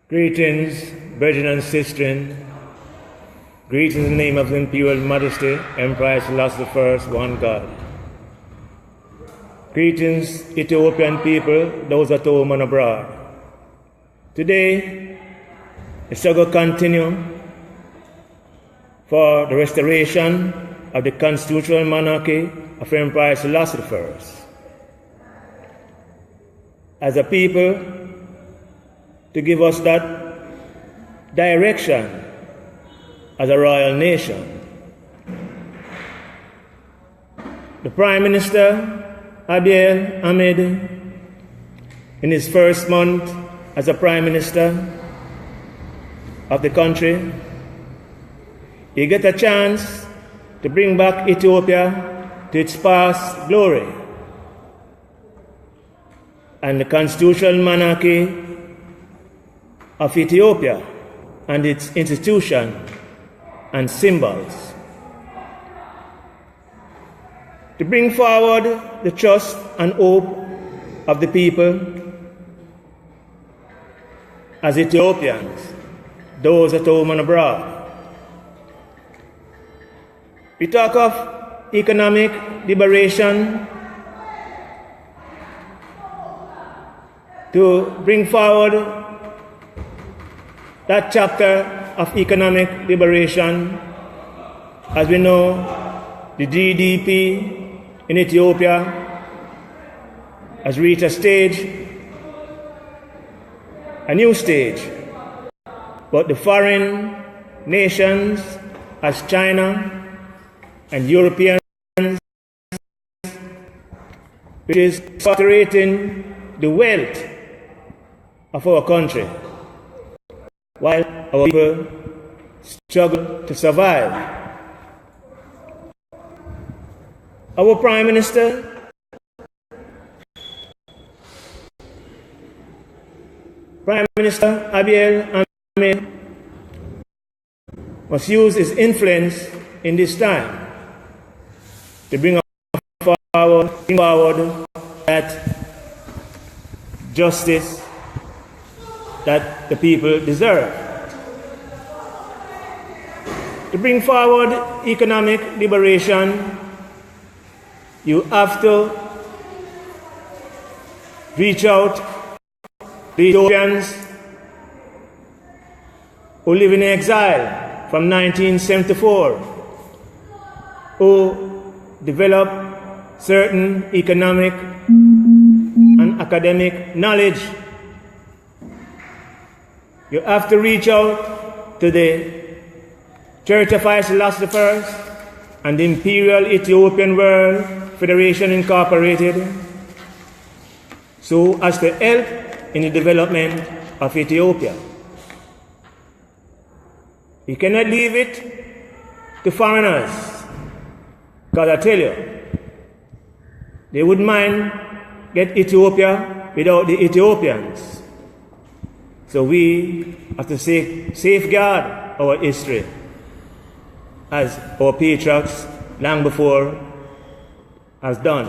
Greetings, brethren and sisters. Greetings in the name of His Imperial Majesty, Emperor Selassie I, one God. Greetings, Ethiopian people, those at home and abroad. Today, the struggle continues for the restoration of the constitutional monarchy of Emperor Selassie I. As a people, to give us that direction as a royal nation. The Prime Minister, Abiy Ahmed, in his first month as a Prime Minister of the country, he get a chance to bring back Ethiopia to its past glory. And the constitutional monarchy of Ethiopia and its institution and symbols. To bring forward the trust and hope of the people as Ethiopians, those at home and abroad. We talk of economic liberation to bring forward that chapter of economic liberation. As we know, the GDP in Ethiopia has reached a new stage. But the foreign nations as China and Europeans, which is saturating the wealth of our country, while our people struggle to survive. Our Prime Minister Abiy Ahmed must use his influence in this time to bring forward that justice that the people deserve. To bring forward economic liberation, you have to reach out to Ethiopians who live in exile from 1974, who developed certain economic and academic knowledge. You have to reach out to the Church of Selassie I and the Imperial Ethiopian World Federation Incorporated, so as to help in the development of Ethiopia. You cannot leave it to foreigners, because I tell you, they wouldn't mind get Ethiopia without the Ethiopians. So we have to safeguard our history as our patriarchs long before has done.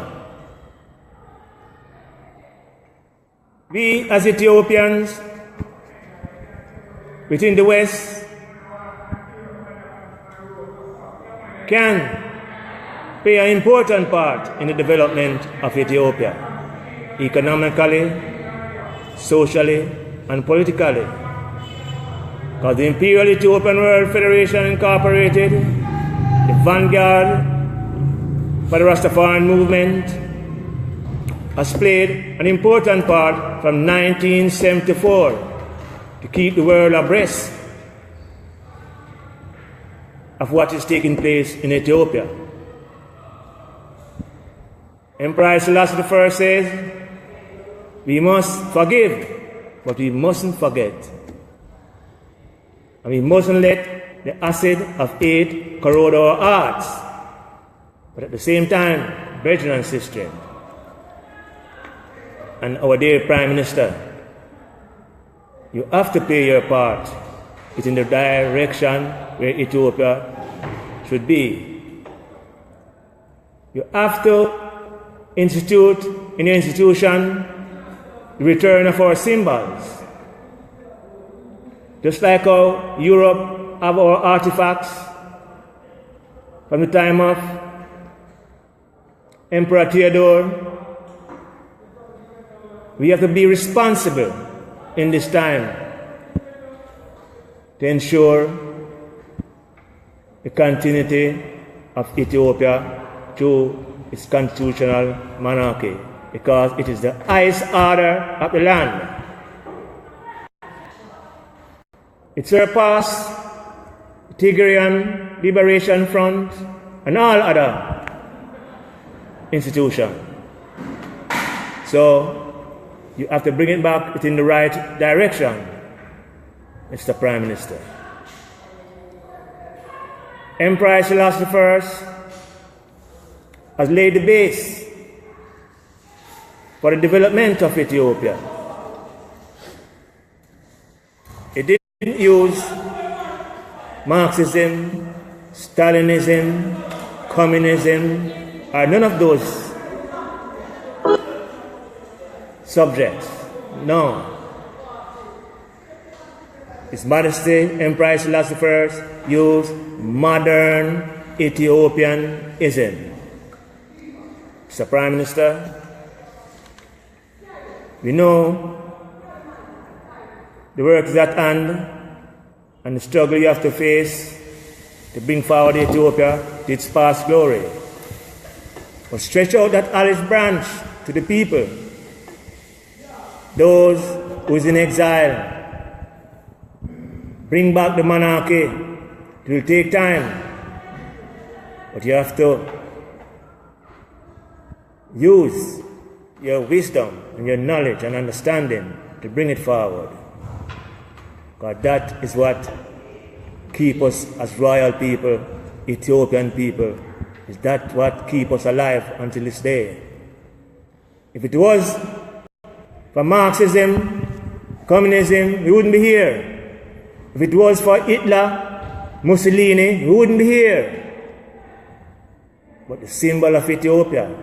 We as Ethiopians within the West can play an important part in the development of Ethiopia, economically, socially, and politically. Because the Imperial Ethiopian World Federation Incorporated, the vanguard for the Rastafarian movement, has played an important part from 1974 to keep the world abreast of what is taking place in Ethiopia. Emperor Selassie I says, we must forgive, but we mustn't forget. And we mustn't let the acid of hate corrode our hearts. But at the same time, brethren and sisters, and our dear Prime Minister, you have to play your part within the direction where Ethiopia should be. You have to institute in your institution the return of our symbols. Just like how Europe have our artifacts from the time of Emperor Theodore, we have to be responsible in this time to ensure the continuity of Ethiopia through its constitutional monarchy, because it is the highest order of the land. It surpassed the Tigrayan Liberation Front and all other institutions. So you have to bring it back in the right direction, Mr. Prime Minister. Emperor Selassie I has laid the base for the development of Ethiopia. It didn't use Marxism, Stalinism, communism, or none of those subjects. No. His Majesty Emperor Selassie I used modern Ethiopianism. Mr. Prime Minister, we know the work is at hand and the struggle you have to face to bring forward Ethiopia to its past glory. But stretch out that olive branch to the people, those who is in exile. Bring back the monarchy. It will take time, but you have to use your wisdom and your knowledge and understanding to bring it forward. Because that is what keeps us as royal people, Ethiopian people. Is that what keeps us alive until this day? If it was for Marxism, communism, we wouldn't be here. If it was for Hitler, Mussolini, we wouldn't be here. But the symbol of Ethiopia,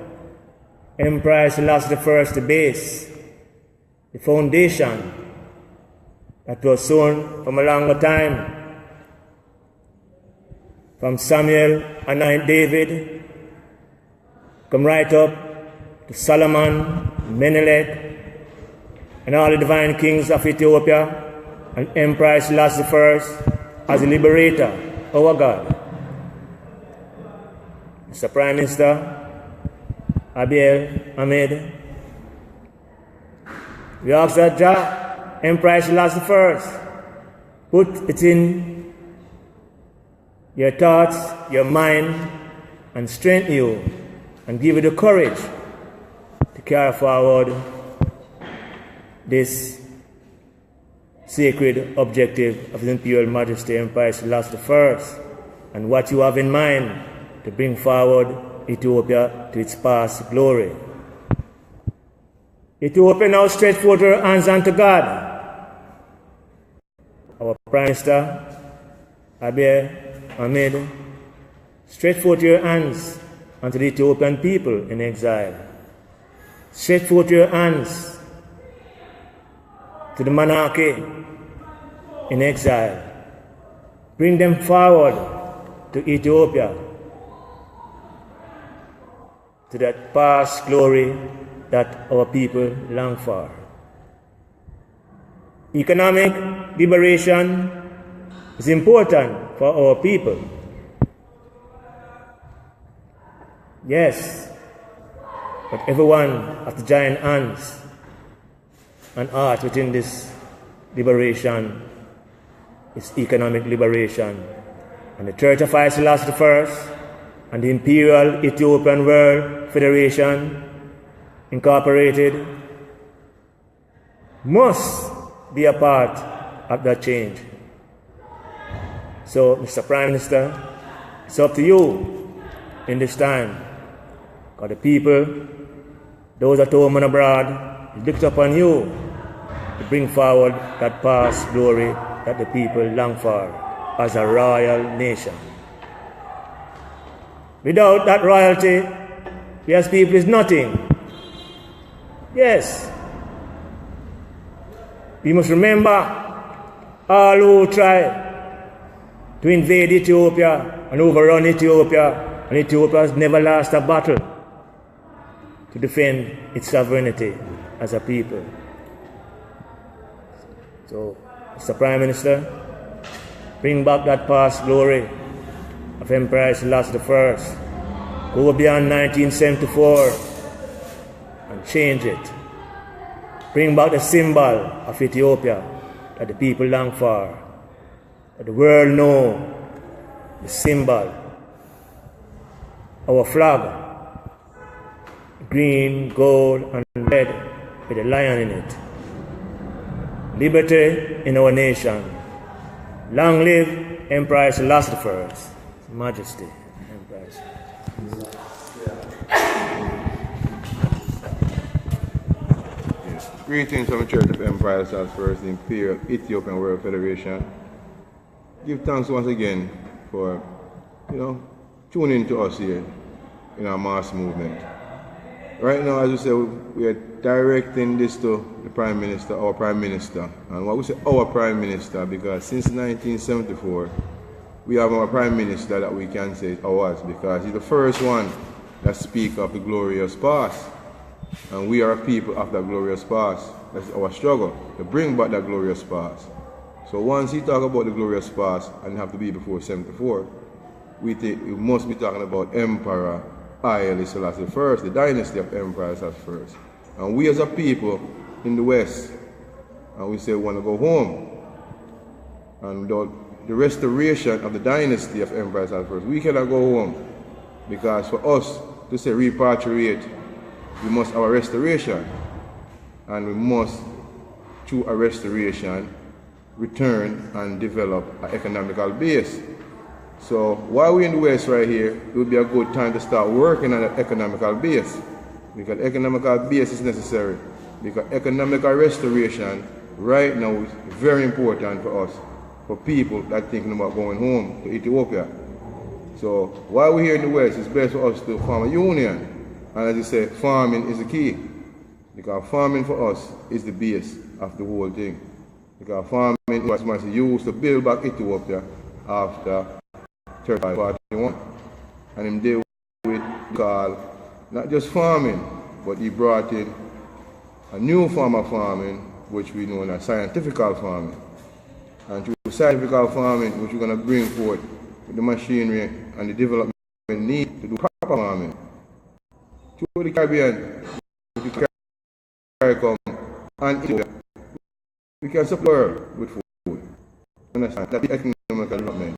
Emperor Selassie I, the base, the foundation that was sown from a longer time, from Samuel anoint David, come right up to Solomon, Menelik, and all the divine kings of Ethiopia, and Emperor Selassie I as a liberator, our God. Mr. Prime Minister Abiy Ahmed, we ask that Jah, Emperor Selassie I, put it in your thoughts, your mind, and strengthen you, and give you the courage to carry forward this sacred objective of His Imperial Majesty Emperor Selassie I, and what you have in mind to bring forward Ethiopia to its past glory. Ethiopia now stretch forth her hands unto God. Our Prime Minister Abiy Ahmed, stretch forth your hands unto the Ethiopian people in exile. Stretch forth your hands to the monarchy in exile. Bring them forward to Ethiopia, to that past glory that our people long for. Economic liberation is important for our people. Yes, but everyone has to join hands and heart within this liberation is economic liberation. And the Church of Selassie I and the Imperial Ethiopian World Federation Incorporated must be a part of that change. So, Mr. Prime Minister, it's up to you in this time. Because the people, those at home and abroad, look upon you to bring forward that past glory that the people long for as a royal nation. Without that royalty, we as people is nothing. Yes. We must remember All who try to invade Ethiopia and overrun Ethiopia, and Ethiopia has never lost a battle to defend its sovereignty as a people. So, Mr. Prime Minister, bring back that past glory of Emperor Selassie I. Go beyond 1974 and change it. Bring back the symbol of Ethiopia that the people long for, that the world know the symbol, our flag, green, gold, and red with a lion in it. Liberty in our nation. Long live Emperor Selassie I. Majesty. Emperor. Yes. Greetings from the Church of Emperor Selassie I, the Imperial Ethiopian World Federation. Give thanks once again for, tuning to us here in our mass movement. Right now, as we say, we are directing this to the Prime Minister, our Prime Minister. And what we say, our Prime Minister, because since 1974, we have our Prime Minister that we can say is ours, because he's the first one that speaks of the glorious past. And we are a people of that glorious past. That's our struggle, to bring back that glorious past. So once he talk about the glorious past, and it have to be before 74, we think we must be talking about Emperor Haile Selassie I, the dynasty of Emperor Selassie I. And we as a people in the West, and we say we want to go home. And without the restoration of the dynasty of Emperor Selassie I, we cannot go home. Because for us to say repatriate, we must have a restoration. And we must, through a restoration, return and develop an economical base. So while we're in the West right here, it would be a good time to start working on an economical base. Because economical base is necessary. Because economical restoration right now is very important for us, for people that are thinking about going home to Ethiopia. So while we're here in the West, it's best for us to form a union. And as you say, farming is the key. Because farming for us is the base of the whole thing. Because farming was used to build back Ethiopia after 1941. And him deal with not just farming, but he brought in a new form of farming, which we know as scientific farming. And through scientific farming, which we're going to bring forth with the machinery and the development need to do proper farming. Through the Caribbean, we can CARICOM and Ethiopia, we can supply with food. Understand? That's the economic development.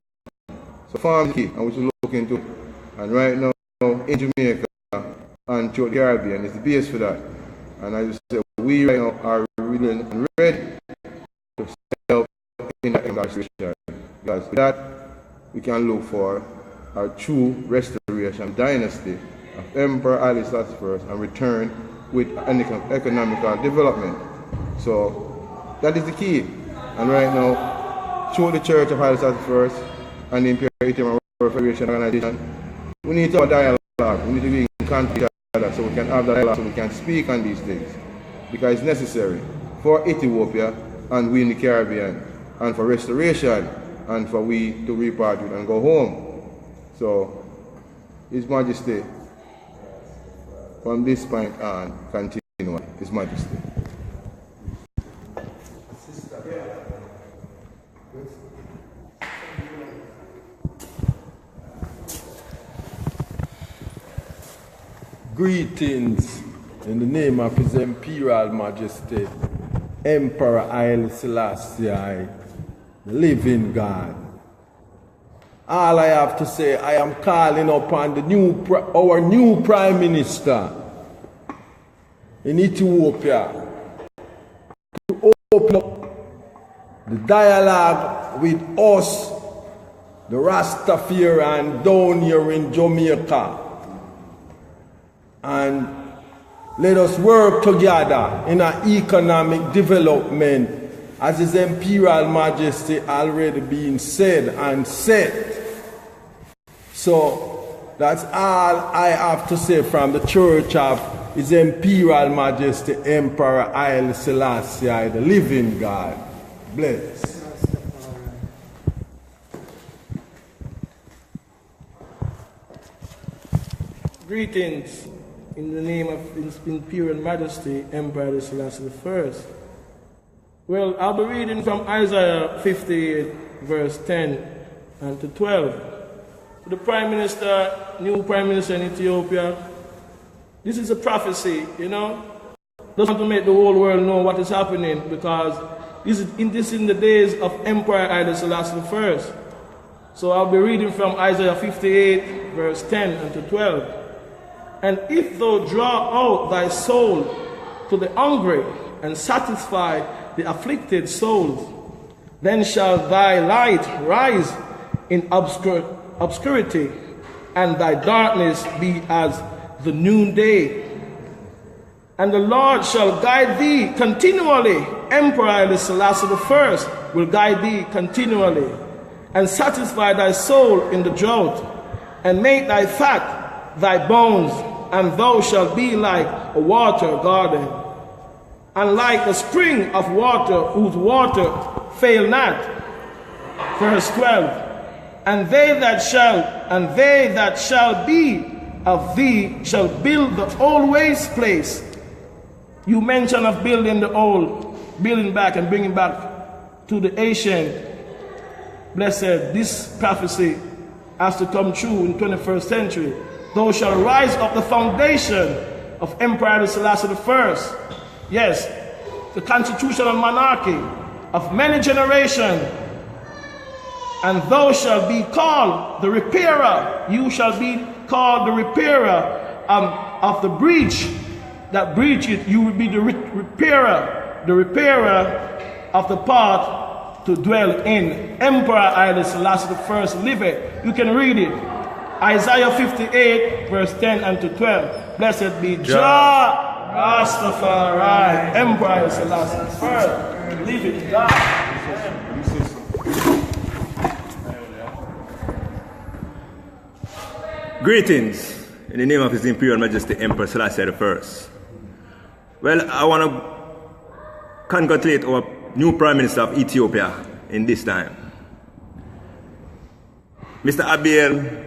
So farm is key, and we should look into it. And right now, in Jamaica and throughout the Caribbean is the base for that. And as you say, we right now are willing and ready to help in the restoration. Because with that, we can look for our true restoration dynasty of Emperor Haile Selassie I and return with an economical development. So that is the key. And right now, through the Church of Haile Selassie I and the Imperial Ethiopian World Federation organization, we need to have dialogue. We need to be in contact with each other so we can have dialogue, so we can speak on these things. Because it's necessary for Ethiopia and we in the Caribbean, and for restoration, and for we to repatriate and go home. So, His Majesty, from this point on, continue, His Majesty. Greetings in the name of His Imperial Majesty, Emperor Haile Selassie, the living God. All I have to say, I am calling upon our new Prime Minister in Ethiopia to open up the dialogue with us, the Rastafarian down here in Jamaica. And let us work together in an economic development, as His Imperial Majesty already been said and said. So that's all I have to say from the Church of His Imperial Majesty Emperor Haile Selassie, the living God. Bless. Greetings in the name of His Imperial Majesty, Emperor Selassie I. Well, I'll be reading from Isaiah 58, verse 10 and to 12. To the Prime Minister, new Prime Minister in Ethiopia, this is a prophecy, you know. Just want to make the whole world know what is happening, because this is in the days of Emperor Haile Selassie I. So I'll be reading from Isaiah 58, verse 10 and to 12. And if thou draw out thy soul to the hungry and satisfy the afflicted souls, then shall thy light rise in obscurity, and thy darkness be as the noonday. And the Lord shall guide thee continually. Emperor Haile Selassie I will guide thee continually, and satisfy thy soul in the drought, and make thy fat thy bones, and thou shalt be like a water garden, and like a spring of water whose water fail not. Verse 12. And they that shall be of thee shall build the old waste place. You mention of building the old, building back and bringing back to the ancient. Blessed, this prophecy has to come true in 21st century. Thou shalt rise up the foundation of Emperor Selassie I. Yes, the constitutional monarchy of many generations. And thou shalt be called the repairer. You shall be called the repairer of the breach. That breach it, you will be the repairer of the path to dwell in. Emperor Haile Selassie I liveth. You can read it. Isaiah 58, verse 10 and to 12. Blessed be Jah Rastafari, Emperor Haile Selassie I. Leave it, God. Greetings in the name of His Imperial Majesty Emperor Selassie I. Well, I want to congratulate our new Prime Minister of Ethiopia in this time, Mr. Abiy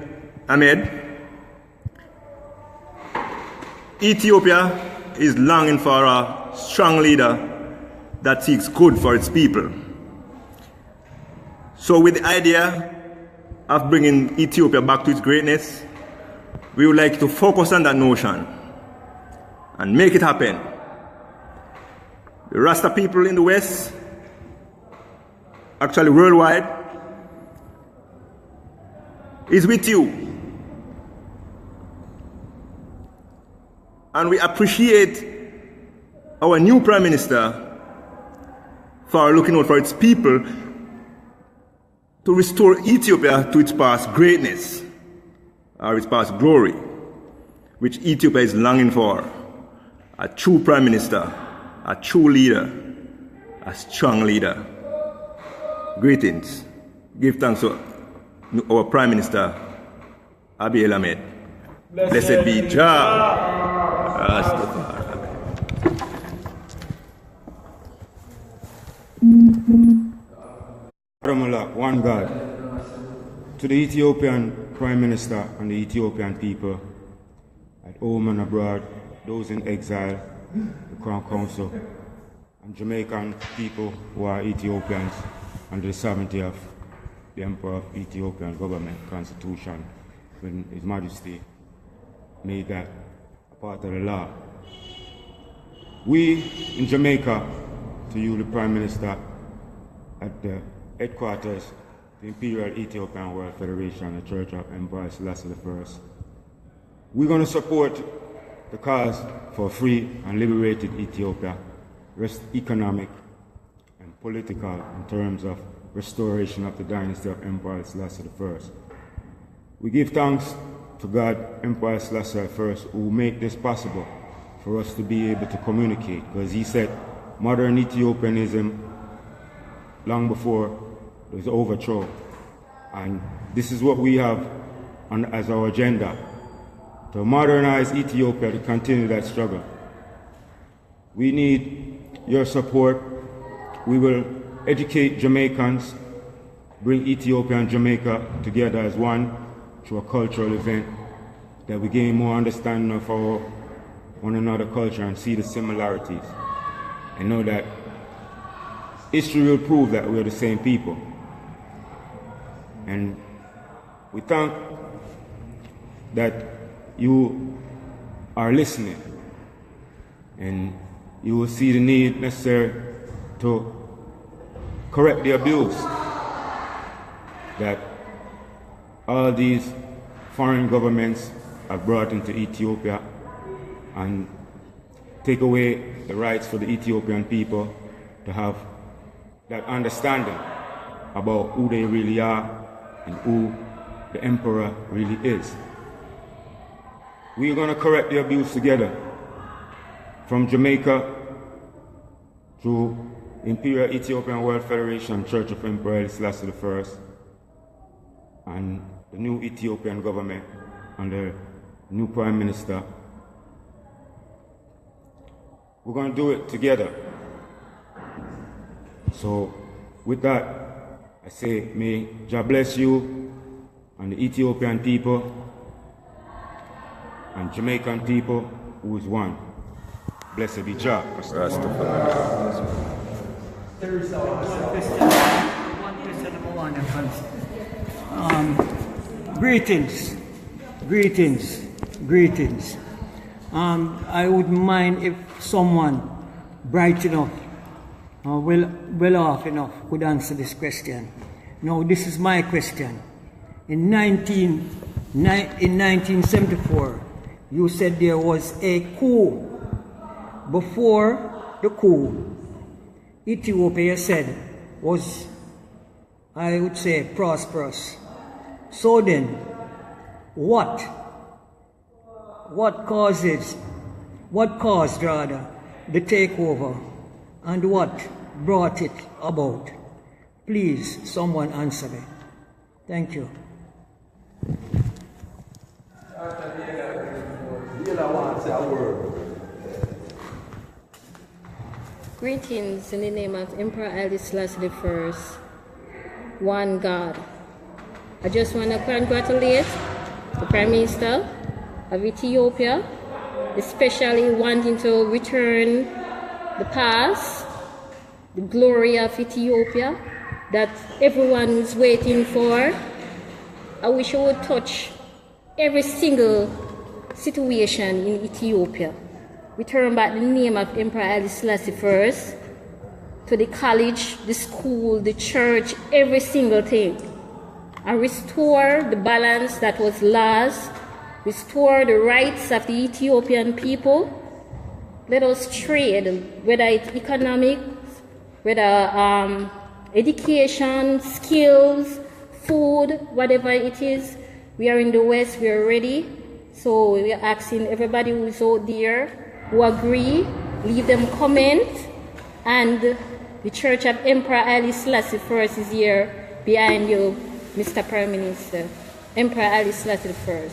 Ahmed. Ethiopia is longing for a strong leader that seeks good for its people. So with the idea of bringing Ethiopia back to its greatness, we would like to focus on that notion and make it happen. The Rasta people in the West, actually worldwide, is with you. And we appreciate our new Prime Minister for looking out for its people to restore Ethiopia to its past greatness, or its past glory, which Ethiopia is longing for. A true Prime Minister, a true leader, a strong leader. Greetings. Give thanks to our Prime Minister, Abiy Ahmed. Blessed be Jah. One God. To the Ethiopian Prime Minister and the Ethiopian people at home and abroad, those in exile, the Crown Council, and Jamaican people who are Ethiopians under the sovereignty of the Emperor of Ethiopian government constitution, when His Majesty made that a part of the law. We in Jamaica, to you the Prime Minister, at the headquarters, the Imperial Ethiopian World Federation, the Church of Emperor Selassie I, we're going to support the cause for free and liberated Ethiopia, economic and political in terms of restoration of the dynasty of Emperor Selassie I. We give thanks to God, Emperor Selassie I, who made this possible for us to be able to communicate, because he said modern Ethiopianism long before it was overthrown. And this is what we have as our agenda, to modernize Ethiopia, to continue that struggle. We need your support. We will educate Jamaicans, bring Ethiopia and Jamaica together as one through a cultural event that we gain more understanding of our one another culture and see the similarities. And know that history will prove that we're the same people. And we thank that you are listening and you will see the need necessary to correct the abuse that all these foreign governments have brought into Ethiopia and take away the rights for the Ethiopian people to have that understanding about who they really are and who the emperor really is. We are going to correct the abuse together, from Jamaica through Imperial Ethiopian World Federation, Church of Emperor Haile Selassie I, and the new Ethiopian government under new Prime Minister. We're going to do it together. So with that, I say, may Jah bless you and the Ethiopian people and Jamaican people who is one. Blessed be Jah. Greetings. I wouldn't mind if someone bright enough, well off enough could answer this question. Now, this is my question. In 1974, you said there was a coup. Before the coup, Ethiopia said was, I would say, prosperous. So then, what caused rather the takeover, and what brought it about? Please, someone answer me. Thank you. Greetings in the name of Emperor Haile Selassie I, one God. I just want to congratulate the Prime Minister of Ethiopia, especially wanting to return the past, the glory of Ethiopia that everyone is waiting for. I wish I would touch every single situation in Ethiopia. Return back the name of Emperor Haile Selassie I to the college, the school, the church, every single thing. And restore the balance that was lost, restore the rights of the Ethiopian people. Let us trade, whether it's economics, whether education, skills, food, whatever it is. We are in the West, we are ready. So we are asking everybody who is out there who agree, leave them comment. And the Church of Emperor Haile Selassie I is here behind you, Mr. Prime Minister. Emperor Haile Selassie I.